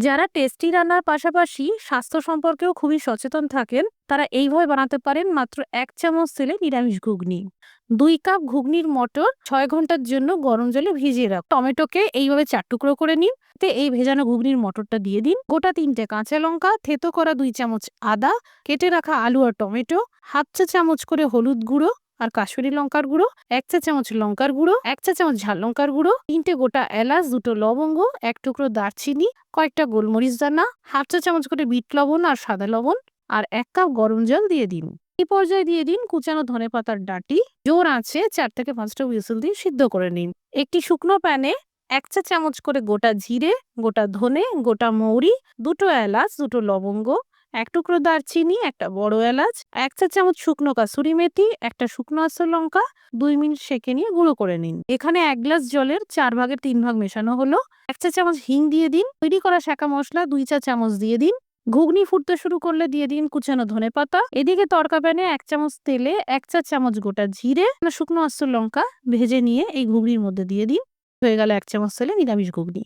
যারা টেস্টি রান্নার পাশাপাশি স্বাস্থ্য সম্পর্কেও খুবই সচেতন থাকেন, তারা এইভাবে বানাতে পারেন মাত্র ১ চামচ তেলে নিরামিষ ঘুগনি। ২ কাপ ঘুগনির মটর ৬ ঘন্টার জন্য গরম জলে ভিজিয়ে রাখ। টমেটোকে এইভাবে ৪ টুকরো করে নিন। এতে এই ভেজানো ঘুগনির মটরটা দিয়ে দিন। গোটা ৩টে কাঁচা লঙ্কা, থেতো করা ২ চামচ আদা, কেটে রাখা আলু আর টমেটো, ১/২ চা চামচ করে হলুদ গুঁড়ো আর কাশ্মীরি লঙ্কার গুঁড়ো, ১ চা চামচ লঙ্কার গুঁড়ো, ১ চা চামচ ঝাল লঙ্কার গুঁড়ো, ৩টে গোটা এলাচ, ২টো লবঙ্গ, ১ টুকরো দারচিনি, কয়েকটা গোলমরিচ দানা, ১/২ চা চামচ করে বিট লবণ আর সাদা লবণ, আর ১ কাপ গরম জল দিয়ে দিন। এই পর্যায়ে দিয়ে দিন কুচানো ধনেপাতার ডাঁটি। জোর আঁচে ৪ থেকে ৫টা হুইসেল দিয়ে সিদ্ধ করে নিন। একটি শুকনো প্যানে ১ চা চামচ করে গোটা জিরে, গোটা ধনে, গোটা মৌরি, ২টো এলাচ, ২টো লবঙ্গ, ১ টুকরো দারচিনি, একটা বড় এলাচ, ১ চা চামচ শুকনো কাসুরি মেথি, একটা শুকনো আস্ত লঙ্কা ২ মিনিট সেঁকে নিয়ে গুঁড়ো করে নিন। এখানে ১ গ্লাস জলের ৪ ভাগের ৩ ভাগ মেশানো হলো। ১ চা চামচ হিং দিয়ে দিন। তৈরি করা শাঁকা মসলা ২ চা চামচ দিয়ে দিন। ঘুগনি ফুটতে শুরু করলে দিয়ে দিন কুচানো ধনেপাতা। এদিকে তড়কা প্যানে ১ চামচ তেলে ১ চা চামচ গোটা জিরে, শুকনো আস্ত লঙ্কা ভেজে নিয়ে এই ঘুগনির মধ্যে দিয়ে দিন। হয়ে গেল ১ চামচ তেলে নিরামিষ ঘুগনি।